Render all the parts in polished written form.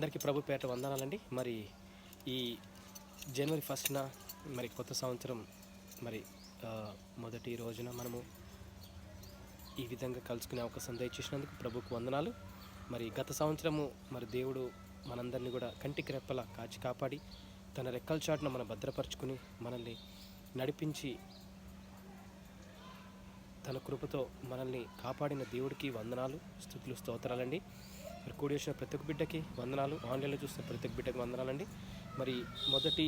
అందరికీ ప్రభు పేట వందనాలండి. మరి ఈ జనవరి 1న మరి కొత్త సంవత్సరం మరి మొదటి రోజున మనము ఈ విధంగా కలుసుకునే అవకాశం దయచేసినందుకు ప్రభుకు వందనాలు. మరి గత సంవత్సరము మరి దేవుడు మనందరినీ కూడా కంటికి రెప్పలా కాచి కాపాడి తన రెక్కల చాటున మనం భద్రపరుచుకుని మనల్ని నడిపించి తన కృపతో మనల్ని కాపాడిన దేవుడికి వందనాలు, స్తుతులు, స్తోత్రాలండి. మరి కూడి వచ్చిన ప్రతి ఒక్క బిడ్డకి వందనాలు, ఆన్లైన్లో చూస్తున్న ప్రతి ఒక్క బిడ్డకి వందనాలండి. మరి మొదటి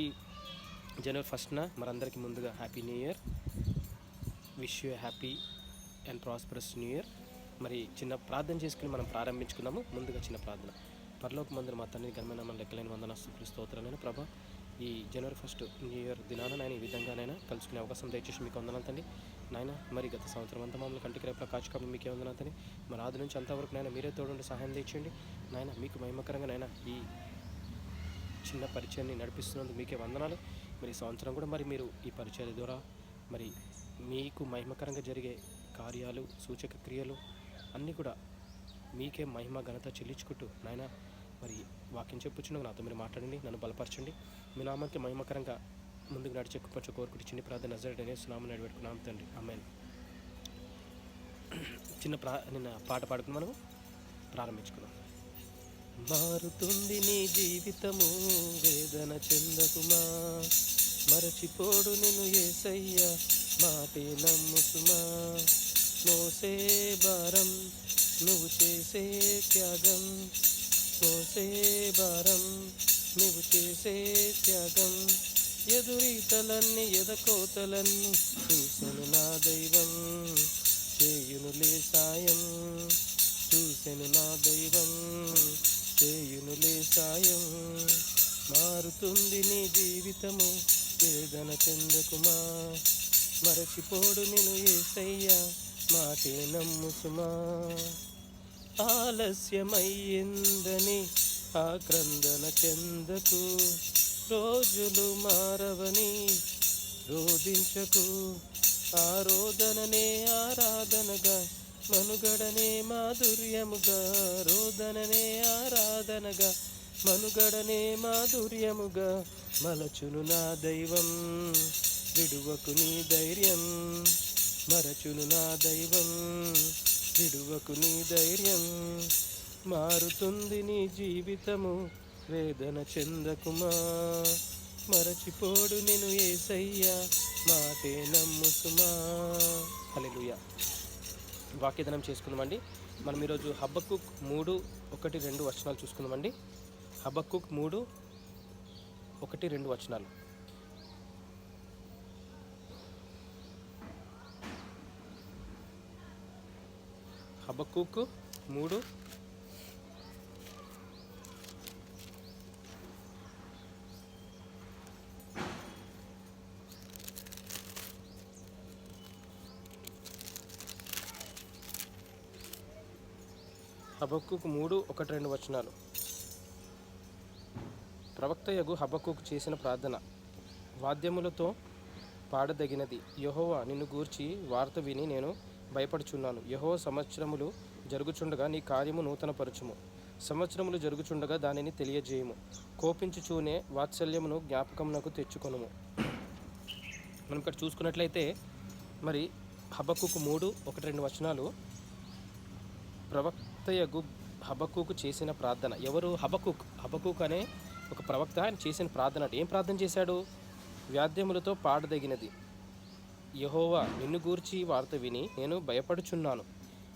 జనవరి 1న మనందరికీ ముందుగా happy new year, wish you happy and prosperous new year. మరి చిన్న ప్రార్థన చేసుకుని మనం ప్రారంభించుకుందాము. ముందుగా చిన్న ప్రార్థన. పరలోక మందిరం మా తండ్రి ఘనమైన మన లెక్కలేని వందన స్తుతులు స్తోత్రాలైన ప్రభా, ఈ జనవరి 1 న్యూ ఇయర్ దినాన నేను ఈ విధంగానైనా కలుసుకునే అవకాశం దయచేసి మీకు వందనాలు తండ్రి. నాయన మరి గత సంవత్సరం అంతా మమ్మల్ని కంటికి రేపు కాచుకోవడం మీకే వందనాలు తండ్రి. మరి ఆది నుంచి అంతవరకు నాయన మీరే తోడుండి సహాయం తెచ్చేయండి నాయన. మీకు మహిమకరంగా నాయన ఈ చిన్న పరిచయాన్ని నడిపిస్తున్నందుకు మీకే వందనాలు. మరి ఈ సంవత్సరం కూడా మరి మీరు ఈ పరిచయాల ద్వారా మరి మీకు మహిమకరంగా జరిగే కార్యాలు, సూచక క్రియలు అన్నీ కూడా మీకే మహిమ ఘనత చెల్లించుకుంటూ నాయన మరి వాక్యం చెప్పుచున్నాక నాతో మీరు మాట్లాడండి, నన్ను బలపరచండి. మీ నామానికి మహిమకరంగా ముందుకు నడిచే కొంచెం కోరుకుంటూ చిన్న ప్రార్థన నజరేయుడనే సునామమున నడిపెట్టుకున్నాం తండ్రి, ఆమేన్. నిన్న పాట పాడుకుని మనము ప్రారంభించుకున్నాం. మారుతుంది నీ జీవితము, వేదన చెందకుమా, మరచిపోడు నిన్ను యేసయ్య, మాటే నమ్ముసుమా. మోసే భారం నువ్వు చేసే త్యాగం, మోసే భారం నువ్వు చేసే త్యాగం, ఎదురీతలన్నీ ఎదకోతలన్నీ చూసెను నా దైవం, చేయునులే సాయం, చూసెను నా దైవం, చేయునులే సాయం. మారుతుంది నీ జీవితము, వేదన చెందకుమా, మరచిపోడు నిన్ను యేసయ్య, మాటే నమ్ముసుమా. ఆలస్యమయ్యిందని ఆక్రందన చెందకు, రోజులు మారవని రోధించకు, ఆరోదననే ఆరాధనగా, మనుగడనే మాధుర్యముగా, రోదననే ఆరాధనగా, మనుగడనే మాధుర్యముగా, మలచును నా దైవం, విడువకు నీ ధైర్యం, మరచును నా దైవం, విడువకు నీ ధైర్యం. మారుతుంది నీ జీవితము, వేదన చెందకుమా, మరచిపోడు నిన్ను యేసయ్య, మాటే నమ్ముసుమా. హల్లెలూయా. వాక్యదానం చేసుకుందామండి. మనం ఈరోజు హబక్కూక్ 3:1-2 వచనాలు చూసుకుందామండి. హబక్కూక్ 3:1-2 వచనాలు. హబక్కూక్ 3 హబక్కూకు 3:1-2 వచనాలు. ప్రవక్తయగు హబక్కూకు చేసిన ప్రార్థన. వాద్యములతో పాడదగినది. యెహోవా నిన్ను గూర్చి వార్త విని నేను భయపడుచున్నాను. యెహోవా సంవత్సరములు జరుగుచుండగా నీ కార్యము నూతనపరచుము, సంవత్సరములు జరుగుచుండగా దానిని తెలియజేయము, కోపించుచూనే వాత్సల్యమును జ్ఞాపకమునకు తెచ్చుకొనుము. మనం ఇక్కడ చూసుకున్నట్లయితే మరి హబక్కూకు 3:1-2 వచనాలు ప్రవక్తయగు హబక్కూకు చేసిన ప్రార్థన. ఎవరు? హబక్కూక్ అనే ఒక ప్రవక్త. ఆయన చేసిన ప్రార్థన అంటే ఏం ప్రార్థన చేశాడు? వాద్యములతో పాడదగినది. యెహోవా నిన్ను గూర్చి వార్త విని నేను భయపడుచున్నాను.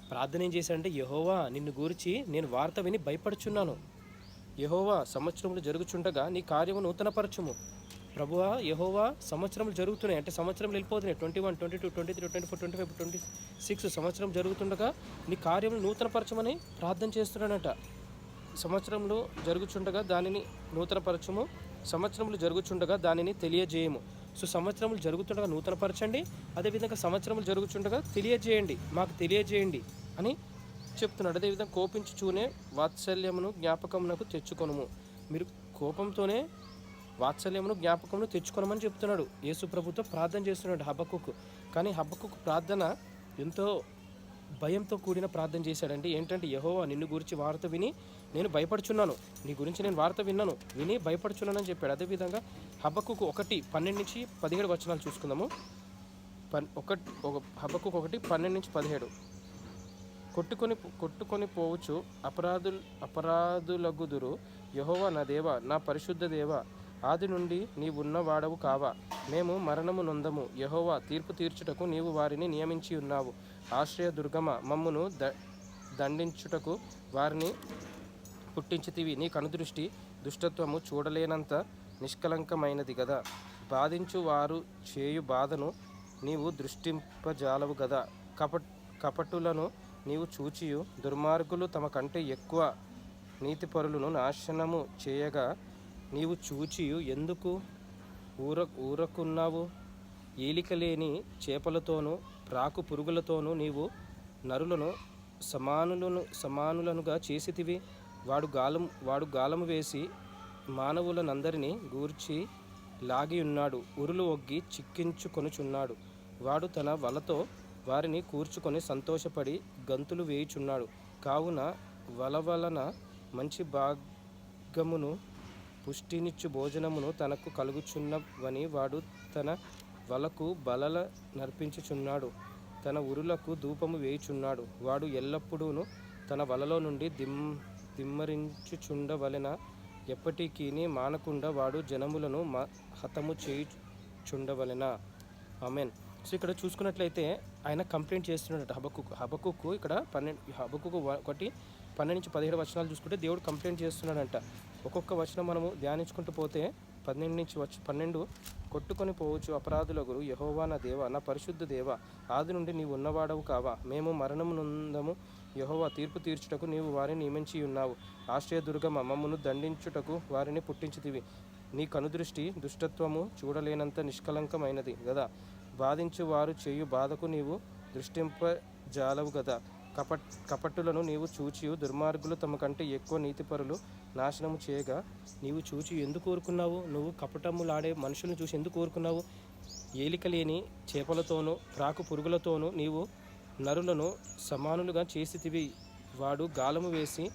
ప్రార్థన ఏం చేశాడంటే, యెహోవా నిన్ను గూర్చి నేను వార్త విని భయపడుచున్నాను. యెహోవా సంవత్సరములు జరుగుచుండగా నీ కార్యము నూతనపరచుము. ప్రభువా యెహోవా సంవత్సరములు జరుగుతున్నాయి అంటే సంవత్సరం వెళ్ళిపోతున్నాయి. 21, 22, 23, 24, 25, 26 సంవత్సరం జరుగుతుండగా నీ కార్యములు నూతనపరచమని ప్రార్థన చేస్తున్నాడట. సంవత్సరంలో జరుగుచుండగా దానిని నూతనపరచము, సంవత్సరములు జరుగుచుండగా దానిని తెలియజేయము. సో సంవత్సరములు జరుగుతుండగా నూతనపరచండి, అదేవిధంగా సంవత్సరములు జరుగుచుండగా తెలియజేయండి, మాకు తెలియజేయండి అని చెప్తున్నాడు. అదేవిధంగా కోపించుచూనే వాత్సల్యమును జ్ఞాపకమునకు తెచ్చుకొనుము. మీరు కోపంతోనే వాత్సల్యమును జ్ఞాపకమును తెచ్చుకోనమని చెప్తున్నాడు. యేసు ప్రభుతో ప్రార్థన చేస్తున్నాడు హబక్కూకు. కానీ హబక్కూకు ప్రార్థన ఎంతో భయంతో కూడిన ప్రార్థన చేశాడండి. ఏంటంటే, యెహోవా నిన్ను గురించి వార్త విని నేను భయపడుచున్నాను, నీ గురించి నేను వార్త విని భయపడుచున్నానని చెప్పాడు. అదేవిధంగా హబక్కుకు 1:12-17 వచనాలు చూసుకుందాము. హబక్కుకు 1:12-17. కొట్టుకొని పోవచ్చు అపరాధులగుదురు, యెహోవా నా దేవా, నా పరిశుద్ధ దేవా, ఆది నుండి నీవున్న వాడవు కావా? మేము మరణము నొందము, యెహోవా తీర్పు తీర్చుటకు నీవు వారిని నియమించి ఉన్నావు. ఆశ్రయ దుర్గమ, మమ్మును దండించుటకు వారిని పుట్టించితివి. నీ కనుదృష్టి దుష్టత్వము చూడలేనంత నిష్కలంకమైనది గదా. బాధించు వారు చేయు బాధను నీవు దృష్టింపజాలవు గదా. కపటులను నీవు చూచియు, దుర్మార్గులు తమ కంటే ఎక్కువ నీతిపరులను నాశనము చేయగా నీవు చూచియు ఎందుకు ఊరకున్నావు? ఏలికలేని చేపలతోనూ ప్రాకు పురుగులతోనూ నీవు నరులను సమానులనుగా చేసితివి. వాడు గాలము వేసి మానవులనందరినీ గూర్చి లాగి ఉన్నాడు, ఉరులు ఒగ్గి చిక్కించుకొనుచున్నాడు. వాడు తన వలతో వారిని కూర్చుకొని సంతోషపడి గంతులు వేయుచున్నాడు. కావున వల వలన మంచి భాగమును పుష్టినిచ్చు భోజనమును తనకు కలుగుచున్నవని వాడు తన వలకు బలల నర్పించుచున్నాడు, తన ఉరులకు ధూపము వేయుచున్నాడు. వాడు ఎల్లప్పుడూ తన వలలో నుండి దిమ్మరించుచుండవలెన, ఎప్పటికీ మానకుండా వాడు జనములను హతము చేయుచుండవలెనా. ఆమెన్. సో ఇక్కడ చూసుకున్నట్లయితే ఆయన కంప్లైంట్ చేస్తున్నాడట హబక్కుకు ఇక్కడ 1:12-17 వచనాలు చూసుకుంటే దేవుడు కంప్లైంట్ చేస్తున్నాడంట. ఒక్కొక్క వచనం మనము ధ్యానించుకుంటూ పోతే 12 కొట్టుకొని పోవచ్చు అపరాధులగురు, యెహోవా నా దేవా, నా పరిశుద్ధ దేవా, ఆది నుండి నీవు ఉన్నవాడవు కావా? మేము మరణము నొందము, యెహోవా తీర్పు తీర్చుటకు నీవు వారిని నియమించి ఉన్నావు. ఆశ్రయ దుర్గమ, మమ్మను దండించుటకు వారిని పుట్టించితివి. నీ కనుదృష్టి దుష్టత్వము చూడలేనంత నిష్కలంకమైనది గదా. బాధించు వారు చేయు బాధకు నీవు దృష్టింపజాలవు గదా. కపట్టులను నీవు చూచియు, దుర్మార్గులు తమ కంటే ఎక్కువ నీతిపరులు నాశనము చేయగా నీవు చూచి ఎందుకు కోరుకున్నావు? నువ్వు కపటములాడే మనుషులను చూసి ఎందుకు కోరుకున్నావు? ఏలిక లేని చేపలతోనూ ప్రాకు పురుగులతోనూ నీవు నరులను సమానులుగా చేసితివి. వాడు గాలము వేసి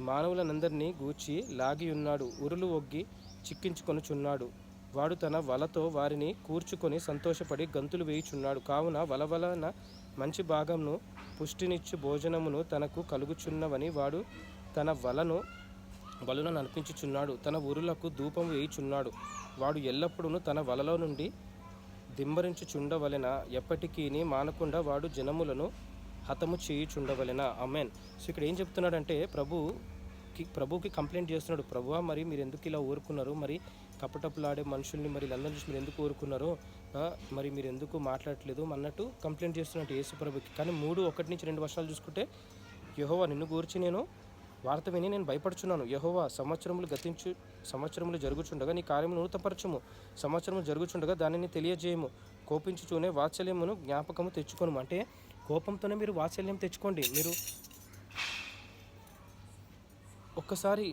మానవులనందరినీ గూర్చి లాగి ఉన్నాడు, ఉరులు ఒగ్గి చిక్కించుకొనుచున్నాడు. వాడు తన వలతో వారిని కూర్చుకొని సంతోషపడి గంతులు వేయుచున్నాడు. కావున వల వలన మంచి భాగమును పుష్టినిచ్చు భోజనమును తనకు కలుగుచున్నవని వాడు తన వలను నడిపించుచున్నాడు, తన ఉరులకు ధూపం వేయుచున్నాడు. వాడు ఎల్లప్పుడూ తన వలలో నుండి దింబరించుచుండవలెన, ఎప్పటికీ మానకుండా వాడు జనములను హతము చేయుచుండవలెనా. ఆమేన్. సో ఇక్కడ ఏం చెప్తున్నాడంటే ప్రభుకి కంప్లైంట్ చేస్తున్నాడు. ప్రభువా, మరి మీరు ఎందుకు ఇలా ఊరుకున్నారు? మరి కపటపులాడే మనుషుల్ని మరి లందరూ చూసి మీరు ఎందుకు ఊరుకున్నారు? మరి మీరు ఎందుకు మాట్లాడట్లేదు అన్నట్టు కంప్లైంట్ చేస్తున్నట్టు యేసు ప్రభుకి. కానీ 3:1-2 వర్షాలు చూసుకుంటే, యెహోవా నిన్ను గూర్చి నేను వార్త విని నేను భయపడుచున్నాను. యెహోవా సంవత్సరములు జరుగుచుండగా నీ కార్యమును నూతనపరచుము. సంవత్సరములు జరుగుచుండగా దానిని తెలియజేయము. కోపించుచూనే వాత్సల్యమును జ్ఞాపకము తెచ్చుకోను. అంటే కోపంతోనే మీరు వాత్సల్యం తెచ్చుకోండి. మీరు ఒక్కసారి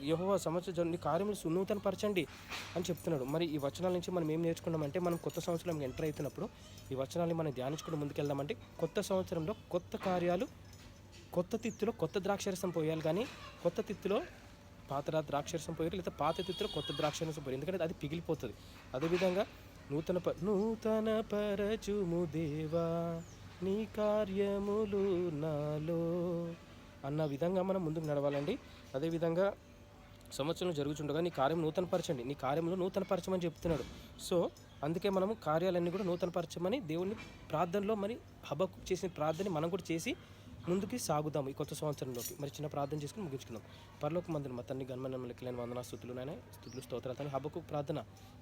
యెహోవా సంవత్సరం నీ కార్యములు నూతనపరచండి అని చెప్తున్నాడు. మరి ఈ వచనాల నుంచి మనం ఏం నేర్చుకున్నామంటే, మనం కొత్త సంవత్సరం ఎంటర్ అవుతున్నప్పుడు ఈ వచనాన్ని మనం ధ్యానించుకుంటూ ముందుకెళ్దామంటే, కొత్త సంవత్సరంలో కొత్త కార్యాలు, కొత్త తిత్తులో కొత్త ద్రాక్షరసం పోయాలి. కానీ కొత్త తిత్తులో పాత ద్రాక్షరసం పోయాలి, లేదా పాత తిత్తులో కొత్త ద్రాక్షరసం పోయాలి. ఎందుకంటే అది పిగిలిపోతుంది. అదేవిధంగా నూతన పరచుము దేవా నీ కార్యములు నాలో అన్న విధంగా మనం ముందుకు నడవాలండి. అదేవిధంగా సంవత్సరం జరుగుతుండగా నీ కార్యం నూతనపరచండి, నీ కార్యములు నూతనపరచమని చెప్తున్నాడు. సో అందుకే మనము కార్యాలన్నీ కూడా నూతనపరచమని దేవుని ప్రార్థనలో మరి హబక్కుకు చేసిన ప్రార్థన మనం కూడా చేసి ముందుకి సాగుదాం ఈ కొత్త సంవత్సరంలోకి. మరి చిన్న ప్రార్థన చేసుకుని ముగించుకుందాం. పరలోకమందున మా తండ్రి గణమైన లెక్కలేని వందనా స్తుతులు నాయన, స్తుతులు స్తోత్రాలు తండ్రి. హబక్కుకు ప్రార్థన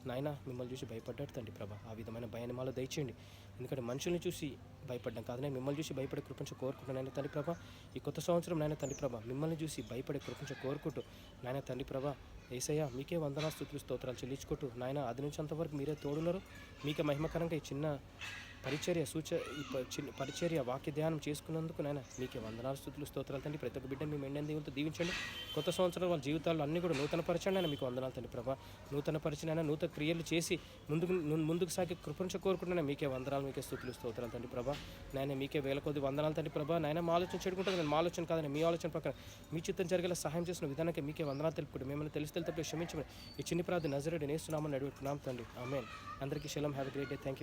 నాయన, మిమ్మల్ని చూసి భయపడ్డాడు తండ్రి ప్రభా. ఆ విధమైన భయాన్ని మాలో దయచేయండి. ఎందుకంటే మనుషుల్ని చూసి భయపడ్డాం కాదు, నేను మిమ్మల్ని చూసి భయపడే కృపంచ కోరుకుంటున్నాను తండ్రి ప్రభా. ఈ కొత్త సంవత్సరం నాయన తండ్రి ప్రభా, మిమ్మల్ని చూసి భయపడే కృపంచ కోరుకుంటూ నాయన తండ్రి ప్రభా, యేసయ్య మీకే వందనా స్తుతులు స్తోత్రాలు చెల్లించుకుంటూ నాయన, అది నుంచి అంతవరకు మీరే తోడున్నారు. మీకే మహిమకరంగా ఈ చిన్న పరిచర్య పరిచర్య వాక్య ధ్యానం చేసుకున్నందుకు నాయన మీకే వందనాలు స్తుతులు స్తోత్రాలు తండ్రి. ప్రతి ఒక్క బిడ్డ మీ మెండని దేవునితో దీవించండి. కొత్త సంవత్సరం వాళ్ళ జీవితాల్లో అన్నీ కూడా నూతనపరచండి ఆయన. మీకు వందనాలు తండ్రి ప్రభా. నూతనపరిచిన నూతన క్రియలు చేసి ముందుకు సాగి కృపంచ కోరుకుంటున్నా. మీకే వందనాలు, మీకే స్తుతులు స్తోత్రాలు తండ్రి ప్రభా. నాయన మీకే వేల కొద్ది వందనాలు తండ్రి ప్రభా. నాయన మా ఆలోచన చెడుకుంటుంది కానీ మా ఆలోచన కాదని మీ ఆలోచన ప్రకారం మీ చిత్తం జరిగేలా సహాయం చేసిన విధానానికి మీకే వందనాలు తెలుపుకుంటే మిమ్మల్ని తెలిసి క్షమించమని ఈ చిన్ని ప్రార్థన నజరేయుడైన యేసు నామమున అడుగుతున్నాం తండ్రి. ఆమేన్. అందరికీ shalom. Have a great day. Thank you.